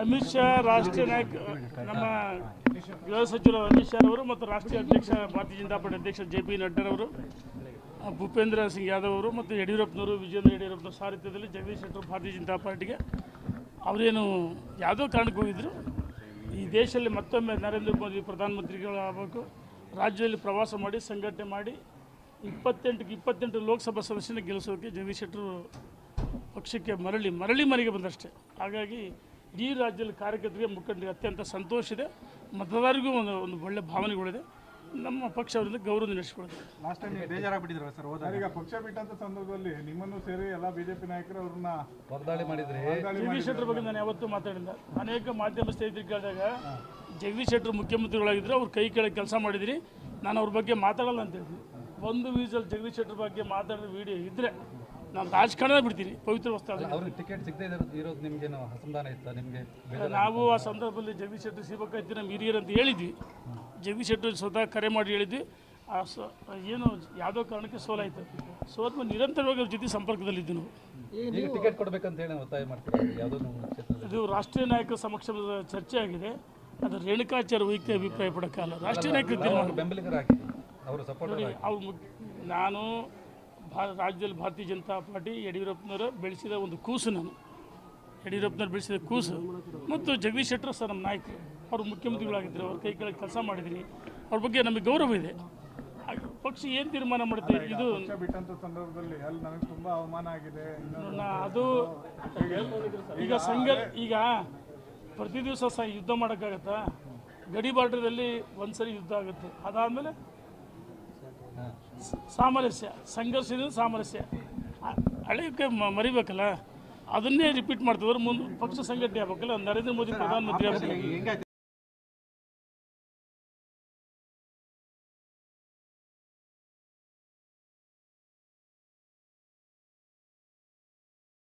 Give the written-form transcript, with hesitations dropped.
ಅಮಿತ್ ಶಾ ರಾಷ್ಟ್ರೀಯ ನಾಯಕ ನಮ್ಮ ಗೃಹ ಸಚಿವರು ಅಮಿತ್ ಶಾ ಅವರು ಮತ್ತು ರಾಷ್ಟ್ರೀಯ ಅಧ್ಯಕ್ಷ ಭಾರತೀಯ ಜನತಾ ಪಾರ್ಟಿ ಅಧ್ಯಕ್ಷ JP ನಡ್ಡಾರವರು, ಭೂಪೇಂದ್ರ ಸಿಂಗ್ ಯಾದವ್ ಅವರು ಮತ್ತು ಯಡಿಯೂರಪ್ಪನವರು, ವಿಜಯೇಂದ್ರ ಯಡಿಯೂರಪ್ಪನ ಸಾರಥ್ಯದಲ್ಲಿ ಜಗದೀಶ್ ಶೆಟ್ಟರು ಭಾರತೀಯ ಜನತಾ ಪಾರ್ಟಿಗೆ ಅವರೇನು ಯಾವುದೋ ಕಾರಣಕ್ಕೆ ಹೋಗಿದ್ದರು. ಈ ದೇಶದಲ್ಲಿ ಮತ್ತೊಮ್ಮೆ ನರೇಂದ್ರ ಮೋದಿ ಪ್ರಧಾನಮಂತ್ರಿಗಳಾಗಬೇಕು, ರಾಜ್ಯದಲ್ಲಿ ಪ್ರವಾಸ ಮಾಡಿ ಸಂಘಟನೆ ಮಾಡಿ 28 ಲೋಕಸಭಾ ಸದಸ್ಯನ ಗೆಲ್ಲಿಸೋಕೆ ಜಗದೀಶ್ ಶೆಟ್ಟರು ಪಕ್ಷಕ್ಕೆ ಮರಳಿ ಮನೆಗೆ ಬಂದಷ್ಟೇ. ಹಾಗಾಗಿ ಇಡೀ ರಾಜ್ಯದಲ್ಲಿ ಕಾರ್ಯಕರ್ತರಿಗೆ ಮುಖಂಡರಿಗೆ ಅತ್ಯಂತ ಸಂತೋಷ ಇದೆ, ಮತದಾರರಿಗೂ ಒಂದು ಒಳ್ಳೆಯ ಭಾವನೆಗಳಿದೆ. ನಮ್ಮ ಪಕ್ಷ ಅವರಿಂದ ಗೌರವ ನಡೆಸಿಕೊಳ್ಳುತ್ತೆ. ಲಾಸ್ಟ್ ಟೈಮ್ ಬೇಜಾರಾಗ್ಬಿಟ್ಟಿದ್ರು ಸರ್ ಹೋದಾಗ. ಈಗ ಪಕ್ಷ ಬಿಟ್ಟಂತ ಸಂದರ್ಭದಲ್ಲಿ ನಿಮ್ಮನ್ನು ಸೇರಿ ಎಲ್ಲ ಬಿಜೆಪಿ ನಾಯಕರು ಅವ್ರನ್ನ ವಾಗ್ದಾಳಿ ಮಾಡಿದ್ರೆ ಜಗದೀಶ್ ಶೆಟ್ಟರ್ ಬಗ್ಗೆ ನಾನು ಯಾವತ್ತೂ ಮಾತಾಡಿಲ್ಲ. ಅನೇಕ ಮಾಧ್ಯಮ ಸ್ನೇಹಿತರಿಗೆ ಕೇಳಿದಾಗ ಜಗದೀಶ್ ಶೆಟ್ಟರು ಮುಖ್ಯಮಂತ್ರಿಗಳಾಗಿದ್ದರು, ಅವ್ರು ಕೈ ಕೆಳಗೆ ಕೆಲಸ ಮಾಡಿದಿರಿ, ನಾನು ಅವ್ರ ಬಗ್ಗೆ ಮಾತಾಡಲ್ಲ ಅಂತ ಹೇಳ್ತೀನಿ. ಒಂದು ವೀಸಲ್ಲಿ ಜಗದೀಶ್ ಶೆಟ್ಟರ್ ಬಗ್ಗೆ ಮಾತಾಡೋ ವಿಡಿಯೋ ಇದ್ದರೆ ನಾನು ರಾಜಕಾರಣ ಬಿಡ್ತೀನಿ. ಪವಿತ್ರ ವಸ್ತು ಅವ್ರಿಗೆ ಟಿಕೆಟ್ ಸಿಗದೆ ಇರೋದು ನಿಮಗೆ ಅಸಮಾಧಾನ ಇತ್ತು ನಿಮಗೆ? ನಾವು ಆ ಸಂದರ್ಭದಲ್ಲಿ ಜಗದೀಶ್ ಶೆಟ್ಟರ್ ಸಿಗಬೇಕಾಯ್ತು ನಮ್ಮ ಹಿರಿಯರು ಅಂತ ಹೇಳಿದ್ವಿ. ಜಗದೀಶ್ ಶೆಟ್ಟರ್ ಸ್ವತಃ ಕರೆ ಮಾಡಿ ಹೇಳಿದ್ವಿ. ಏನು ಯಾವುದೋ ಕಾರಣಕ್ಕೆ ಸೋಲಾಯಿತು. ಸೋತ್ಮ ನಿರಂತರವಾಗಿ ಅವ್ರ ಜೊತೆ ಸಂಪರ್ಕದಲ್ಲಿದ್ದು ನಾವು. ಈಗ ಟಿಕೆಟ್ ಕೊಡಬೇಕಂತ ಹೇಳಿ ಒತ್ತಾಯ ಮಾಡ್ತೀವಿ. ಯಾವುದೋ ಇದು ರಾಷ್ಟ್ರೀಯ ನಾಯಕರ ಸಮಕ್ಷಮದ ಚರ್ಚೆ ಆಗಿದೆ. ಅದು ರೇಣುಕಾಚಾರ್ಯ ವೈಯಕ್ತಿಕ ಅಭಿಪ್ರಾಯ ಪಡೋಕ್ಕಲ್ಲ, ರಾಷ್ಟ್ರೀಯ ನಾಯಕರು ತೀರ್ಮಾನ. ಬೆಂಬಲಿಗರಾಗಿ ಅವರು ಸಪೋರ್ಟ್ ನೋಡಿ, ಅವ್ರು ನಾನು ರಾಜ್ಯದಲ್ಲಿ ಭಾರತೀಯ ಜನತಾ ಪಾರ್ಟಿ ಯಡಿಯೂರಪ್ಪನವರು ಬೆಳೆಸಿದ ಒಂದು ಕೂಸು, ನಾನು ಯಡಿಯೂರಪ್ಪನವ್ರು ಬೆಳೆಸಿದ ಕೂಸು. ಮತ್ತು ಜಗದೀಶ್ ಶೆಟ್ಟರ್ ಸರ್ ನಮ್ಮ ನಾಯಕರು, ಅವರು ಮುಖ್ಯಮಂತ್ರಿಗಳಾಗಿದ್ದರು, ಅವ್ರ ಕೈ ಕೆಳಗೆ ಕೆಲಸ ಮಾಡಿದ್ದೀನಿ, ಅವ್ರ ಬಗ್ಗೆ ನಮಗೆ ಗೌರವ ಇದೆ. ಪಕ್ಷ ಏನು ತೀರ್ಮಾನ ಮಾಡುತ್ತೆ ಇದು ಬಿಟ್ಟಂತ ಸಂದರ್ಭದಲ್ಲಿ ಅಲ್ಲಿ ನನಗೆ ತುಂಬಾ ಅವಮಾನ ಆಗಿದೆ. ಅದು ಈಗ ಪ್ರತಿ ದಿವಸ ಯುದ್ಧ ಮಾಡೋಕ್ಕಾಗತ್ತಾ? ಗಡಿ ಬಾರ್ಡರ್ದಲ್ಲಿ ಒಂದ್ಸರಿ ಯುದ್ಧ ಆಗುತ್ತೆ, ಅದಾದಮೇಲೆ ಸಾಮರಸ್ಯ, ಸಂಘರ್ಷದಿಂದ ಸಾಮರಸ್ಯ. ಹಳೆಯಕ್ಕೆ ಮರಿಬೇಕಲ್ಲ, ಅದನ್ನೇ ರಿಪೀಟ್ ಮಾಡ್ತಿದ್ರು. ಮುಂದೆ ಪಕ್ಷ ಸಂಘಟನೆ ಆಗ್ಬೇಕಲ್ಲ, ನರೇಂದ್ರ ಮೋದಿ ಪ್ರಧಾನಮಂತ್ರಿ ಆಗಬೇಕು.